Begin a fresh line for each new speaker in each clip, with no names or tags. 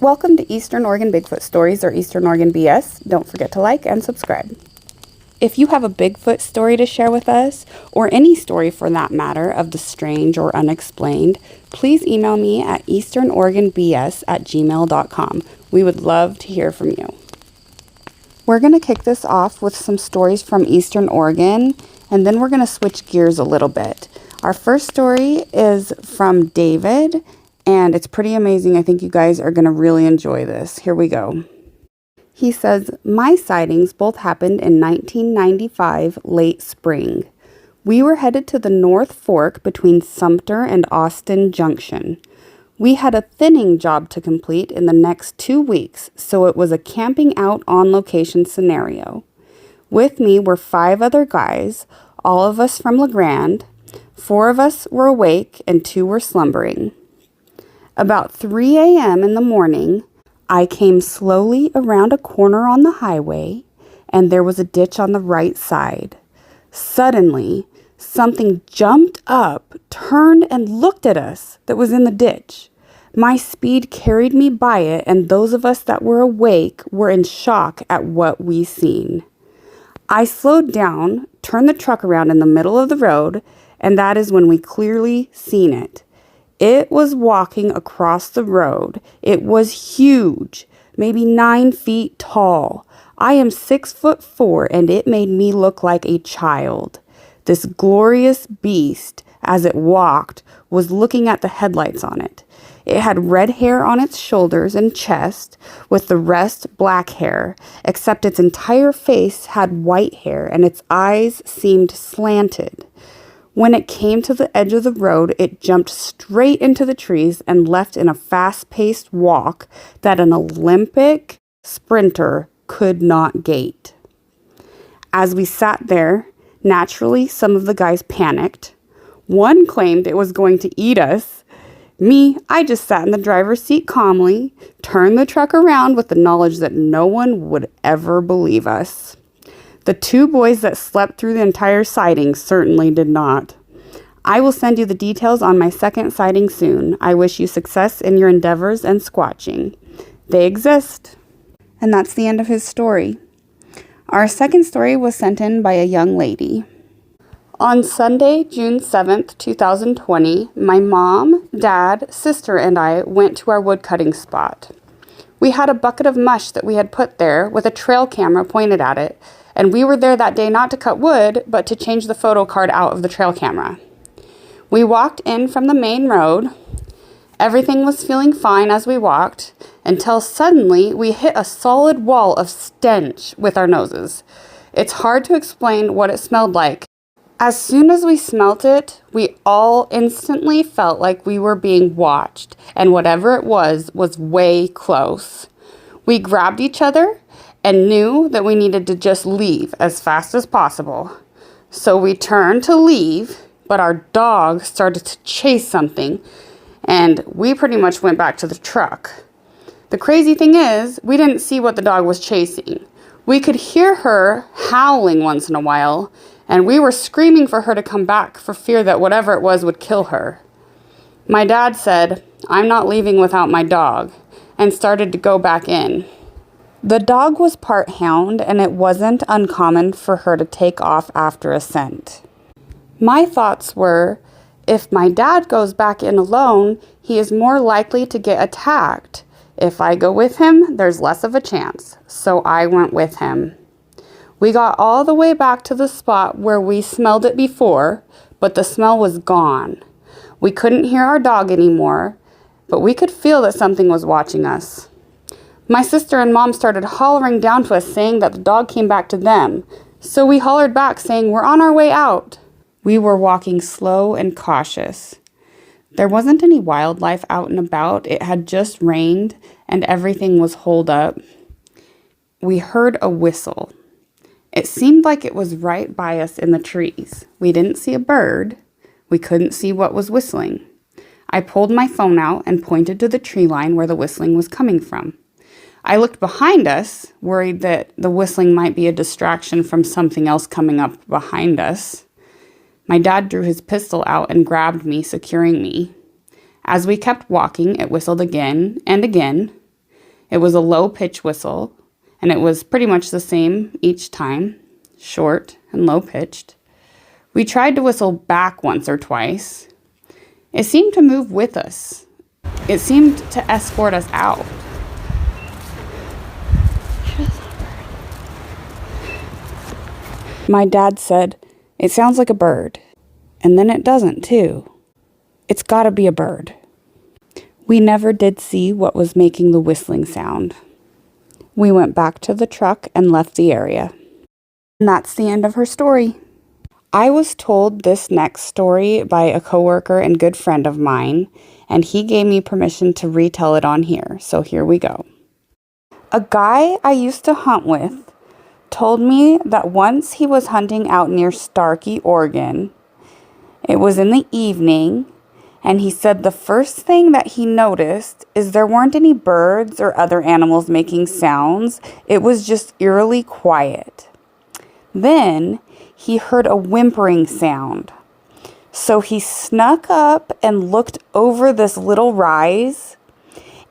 Welcome to Eastern Oregon Bigfoot Stories, or Eastern Oregon BS. Don't forget to like and subscribe. If you have a Bigfoot story to share with us, or any story for that matter of the strange or unexplained, please email me at easternoregonbs@gmail.com. We would love to hear from you. We're going to kick this off with some stories from Eastern Oregon, and then we're going to switch gears a little bit. Our first story is from David, and it's pretty amazing. I think you guys are going to really enjoy this. Here we go. He says, my sightings both happened in 1995, late spring. We were headed to the North Fork between Sumter and Austin Junction. We had a thinning job to complete in the next 2 weeks, so it was a camping out on location scenario. With me were 5 other guys, all of us from La Grande. 4 of us were awake and 2 were slumbering. About 3 a.m. in the morning, I came slowly around a corner on the highway, and there was a ditch on the right side. Suddenly, something jumped up, turned, and looked at us that was in the ditch. My speed carried me by it, and those of us that were awake were in shock at what we seen. I slowed down, turned the truck around in the middle of the road, and that is when we clearly seen it. It was walking across the road. It was huge, maybe 9 feet tall. I am 6'4", and it made me look like a child. This glorious beast, as it walked, was looking at the headlights on it. It had red hair on its shoulders and chest, with the rest black hair, except its entire face had white hair, and its eyes seemed slanted. When it came to the edge of the road, it jumped straight into the trees and left in a fast-paced walk that an Olympic sprinter could not gate. As we sat there, naturally, some of the guys panicked. One claimed it was going to eat us. Me, I just sat in the driver's seat calmly, turned the truck around with the knowledge that no one would ever believe us. The 2 boys that slept through the entire sighting certainly did not. I will send you the details on my second sighting soon. I wish you success in your endeavors and squatching. They exist. And that's the end of his story. Our second story was sent in by a young lady. On Sunday, June 7th, 2020, my mom, dad, sister, and I went to our woodcutting spot. We had a bucket of mush that we had put there with a trail camera pointed at it, and we were there that day not to cut wood, but to change the photo card out of the trail camera. We walked in from the main road. Everything was feeling fine as we walked, until suddenly we hit a solid wall of stench with our noses. It's hard to explain what it smelled like. As soon as we smelt it, we all instantly felt like we were being watched, and whatever it was way close. We grabbed each other and knew that we needed to just leave as fast as possible. So we turned to leave, but our dog started to chase something, and we pretty much went back to the truck. The crazy thing is, we didn't see what the dog was chasing. We could hear her howling once in a while, and we were screaming for her to come back for fear that whatever it was would kill her. My dad said, "I'm not leaving without my dog," and started to go back in. The dog was part hound, and it wasn't uncommon for her to take off after a scent. My thoughts were, if my dad goes back in alone, he is more likely to get attacked. If I go with him, there's less of a chance, so I went with him. We got all the way back to the spot where we smelled it before, but the smell was gone. We couldn't hear our dog anymore, but we could feel that something was watching us. My sister and mom started hollering down to us saying that the dog came back to them, so we hollered back saying we're on our way out. We were walking slow and cautious. There wasn't any wildlife out and about. It had just rained and everything was holed up. We heard a whistle. It seemed like it was right by us in the trees. We didn't see a bird. We couldn't see what was whistling. I pulled my phone out and pointed to the tree line where the whistling was coming from. I looked behind us, worried that the whistling might be a distraction from something else coming up behind us. My dad drew his pistol out and grabbed me, securing me. As we kept walking, it whistled again and again. It was a low pitch whistle, and it was pretty much the same each time, short and low pitched. We tried to whistle back once or twice. It seemed to move with us. It seemed to escort us out. My dad said, "It sounds like a bird." And then it doesn't, too. It's gotta be a bird. We never did see what was making the whistling sound. We went back to the truck and left the area. And that's the end of her story. I was told this next story by a coworker and good friend of mine, and he gave me permission to retell it on here, so here we go. A guy I used to hunt with told me that once he was hunting out near Starkey, Oregon. It was in the evening, and he said the first thing that he noticed is there weren't any birds or other animals making sounds. It was just eerily quiet. Then he heard a whimpering sound. So he snuck up and looked over this little rise,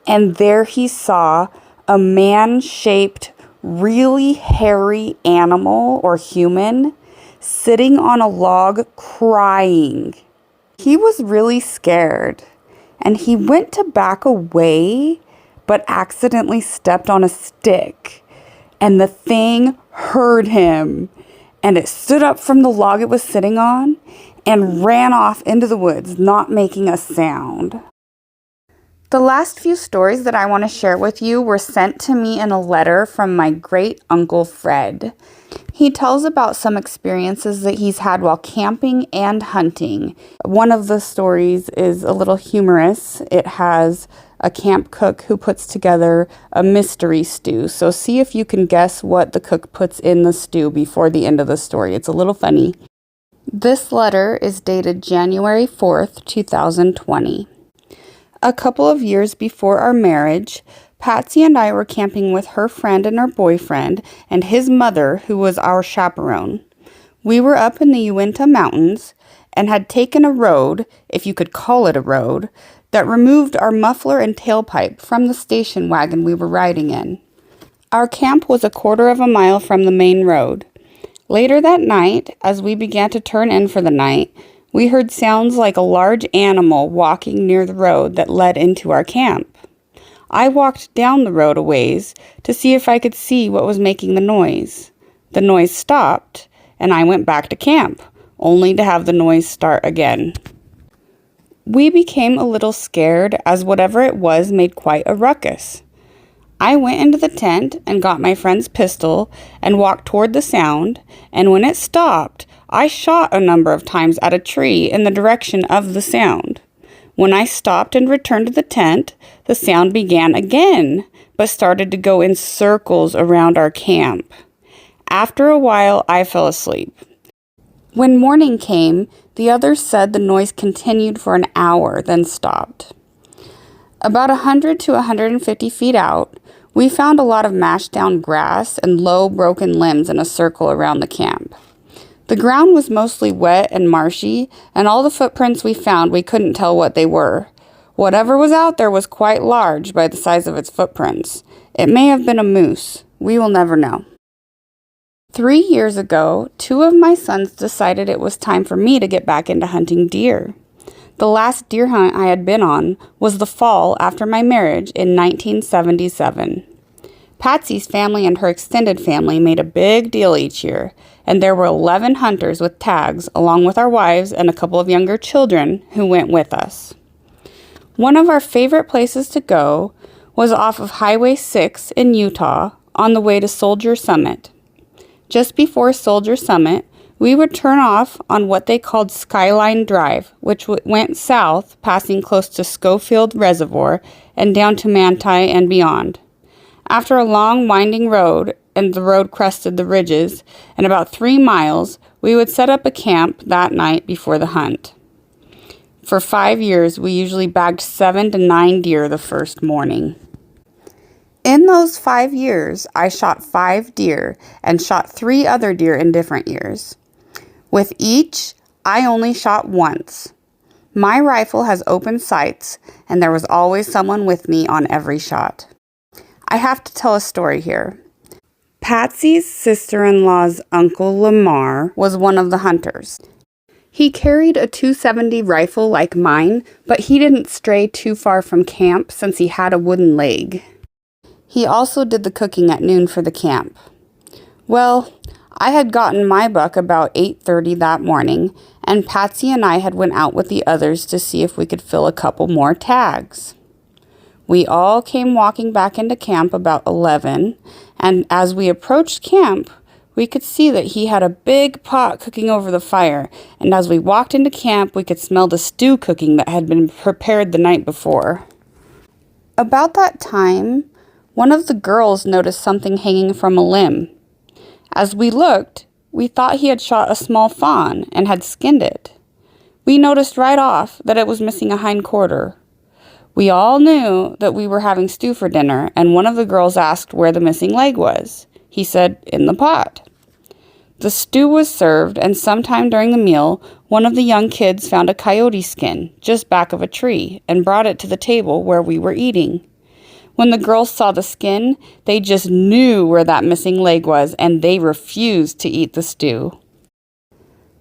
and there he saw a man-shaped, really hairy animal or human sitting on a log crying. He was really scared, and he went to back away, but accidentally stepped on a stick, and the thing heard him, and it stood up from the log it was sitting on and ran off into the woods, not making a sound. The last few stories that I want to share with you were sent to me in a letter from my great uncle Fred. He tells about some experiences that he's had while camping and hunting. One of the stories is a little humorous. It has a camp cook who puts together a mystery stew. So see if you can guess what the cook puts in the stew before the end of the story. It's a little funny. This letter is dated January 4th, 2020. A couple of years before our marriage, Patsy and I were camping with her friend and her boyfriend and his mother, who was our chaperone. We were up in the Uinta Mountains and had taken a road, if you could call it a road, that removed our muffler and tailpipe from the station wagon we were riding in. Our camp was a quarter of a mile from the main road. Later that night, as we began to turn in for the night, we heard sounds like a large animal walking near the road that led into our camp. I walked down the road a ways to see if I could see what was making the noise. The noise stopped, and I went back to camp, only to have the noise start again. We became a little scared as whatever it was made quite a ruckus. I went into the tent and got my friend's pistol and walked toward the sound, and when it stopped, I shot a number of times at a tree in the direction of the sound. When I stopped and returned to the tent, the sound began again, but started to go in circles around our camp. After a while, I fell asleep. When morning came, the others said the noise continued for an hour, then stopped. About 100 to 150 feet out, we found a lot of mashed down grass and low broken limbs in a circle around the camp. The ground was mostly wet and marshy, and all the footprints we found, we couldn't tell what they were. Whatever was out there was quite large by the size of its footprints. It may have been a moose. We will never know. 3 years ago, 2 of my sons decided it was time for me to get back into hunting deer. The last deer hunt I had been on was the fall after my marriage in 1977. Patsy's family and her extended family made a big deal each year, and there were 11 hunters with tags, along with our wives and a couple of younger children who went with us. One of our favorite places to go was off of Highway 6 in Utah on the way to Soldier Summit. Just before Soldier Summit, we would turn off on what they called Skyline Drive, which went south, passing close to Schofield Reservoir and down to Manti and beyond. After a long, winding road, and the road crested the ridges, and about 3 miles, we would set up a camp that night before the hunt. For 5 years, we usually bagged 7 to 9 deer the first morning. In those 5 years, I shot 5 deer and shot 3 other deer in different years. With each, I only shot once. My rifle has open sights, and there was always someone with me on every shot. I have to tell a story here. Patsy's sister-in-law's uncle Lamar was one of the hunters. He carried a .270 rifle like mine, but he didn't stray too far from camp since he had a wooden leg. He also did the cooking at noon for the camp. Well, I had gotten my buck about 8:30 that morning, and Patsy and I had went out with the others to see if we could fill a couple more tags. We all came walking back into camp about 11, and as we approached camp, we could see that he had a big pot cooking over the fire, and as we walked into camp, we could smell the stew cooking that had been prepared the night before. About that time, one of the girls noticed something hanging from a limb. As we looked, we thought he had shot a small fawn and had skinned it. We noticed right off that it was missing a hind quarter. We all knew that we were having stew for dinner, and one of the girls asked where the missing leg was. He said, "In the pot." The stew was served, and sometime during the meal, one of the young kids found a coyote skin just back of a tree and brought it to the table where we were eating. When the girls saw the skin, they just knew where that missing leg was, and they refused to eat the stew.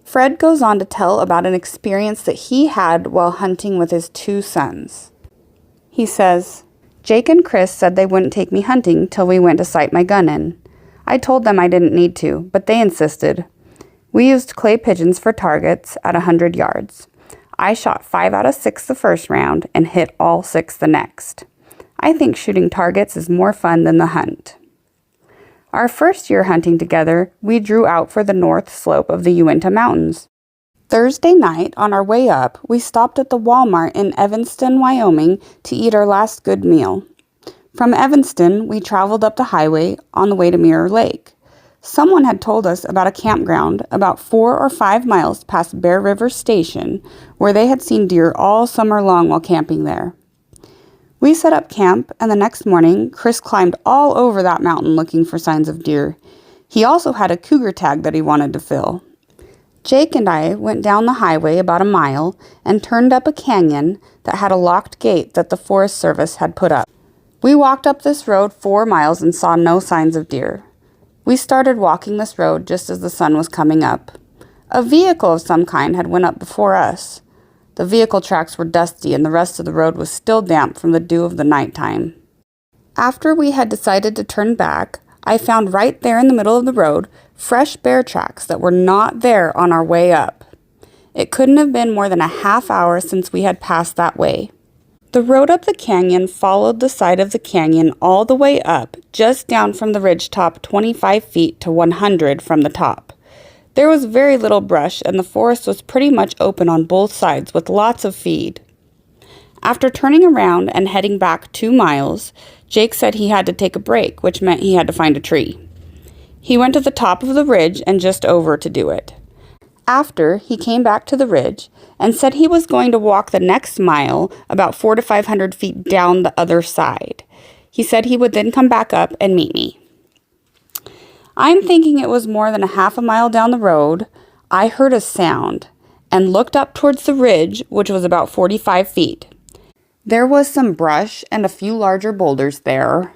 Fred goes on to tell about an experience that he had while hunting with his 2 sons. He says, "Jake and Chris said they wouldn't take me hunting till we went to sight my gun in. I told them I didn't need to, but they insisted. We used clay pigeons for targets at 100 yards. I shot 5 out of 6 the first round and hit all 6 the next. I think shooting targets is more fun than the hunt." Our first year hunting together, we drew out for the north slope of the Uinta Mountains. Thursday night, on our way up, we stopped at the Walmart in Evanston, Wyoming, to eat our last good meal. From Evanston, we traveled up the highway on the way to Mirror Lake. Someone had told us about a campground about 4 or 5 miles past Bear River Station, where they had seen deer all summer long while camping there. We set up camp, and the next morning, Chris climbed all over that mountain looking for signs of deer. He also had a cougar tag that he wanted to fill. Jake and I went down the highway about a mile and turned up a canyon that had a locked gate that the Forest Service had put up. We walked up this road 4 miles and saw no signs of deer. We started walking this road just as the sun was coming up. A vehicle of some kind had went up before us. The vehicle tracks were dusty and the rest of the road was still damp from the dew of the nighttime. After we had decided to turn back, I found right there in the middle of the road fresh bear tracks that were not there on our way up. It couldn't have been more than a half hour since we had passed that way. The road up the canyon followed the side of the canyon all the way up, just down from the ridge top 25 feet to 100 from the top. There was very little brush and the forest was pretty much open on both sides with lots of feed. After turning around and heading back 2 miles, Jake said he had to take a break, which meant he had to find a tree. He went to the top of the ridge and just over to do it. After, he came back to the ridge and said he was going to walk the next mile about 400 to 500 feet down the other side. He said he would then come back up and meet me. I'm thinking it was more than a half a mile down the road. I heard a sound and looked up towards the ridge, which was about 45 feet. There was some brush and a few larger boulders there.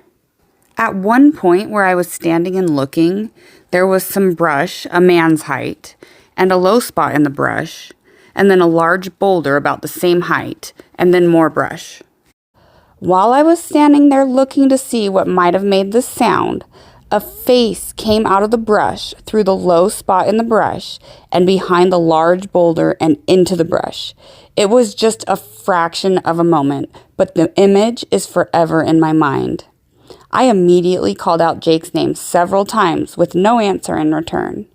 At one point where I was standing and looking, there was some brush, a man's height, and a low spot in the brush, and then a large boulder about the same height, and then more brush. While I was standing there looking to see what might have made this sound, a face came out of the brush through the low spot in the brush and behind the large boulder and into the brush. It was just a fraction of a moment, but the image is forever in my mind. I immediately called out Jake's name several times with no answer in return.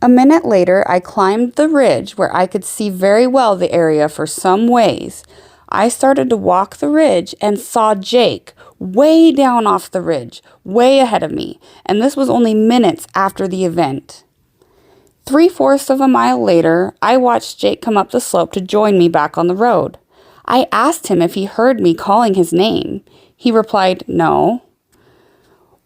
A minute later, I climbed the ridge where I could see very well the area for some ways. I started to walk the ridge and saw Jake way down off the ridge, way ahead of me, and this was only minutes after the event. 3/4 of a mile later, I watched Jake come up the slope to join me back on the road. I asked him if he heard me calling his name. He replied, "No."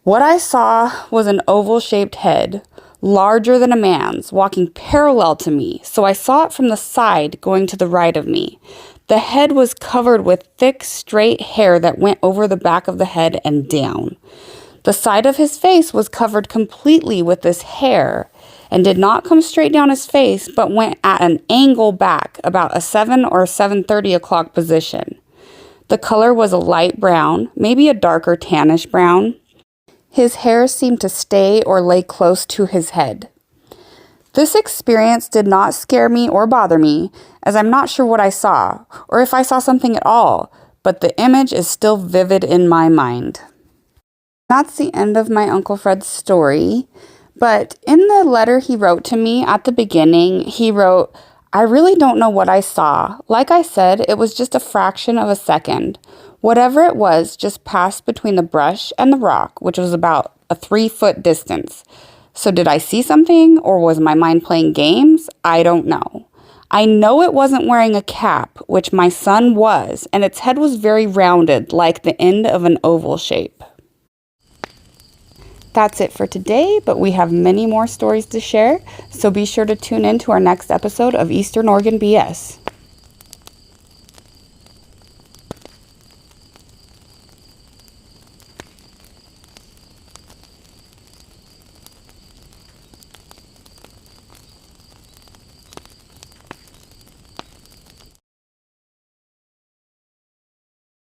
What I saw was an oval-shaped head, larger than a man's, walking parallel to me, so I saw it from the side going to the right of me. The head was covered with thick, straight hair that went over the back of the head and down. The side of his face was covered completely with this hair and did not come straight down his face, but went at an angle back, about a 7 or 7:30 o'clock position. The color was a light brown, maybe a darker tannish brown. His hair seemed to stay or lay close to his head. This experience did not scare me or bother me, as I'm not sure what I saw, or if I saw something at all, but the image is still vivid in my mind. That's the end of my Uncle Fred's story, but in the letter he wrote to me at the beginning, he wrote, "I really don't know what I saw. Like I said, it was just a fraction of a second. Whatever it was just passed between the brush and the rock, which was about a 3-foot distance. So did I see something, or was my mind playing games? I don't know. I know it wasn't wearing a cap, which my son was, and its head was very rounded, like the end of an oval shape." That's it for today, but we have many more stories to share, so be sure to tune in to our next episode of Eastern Oregon BS.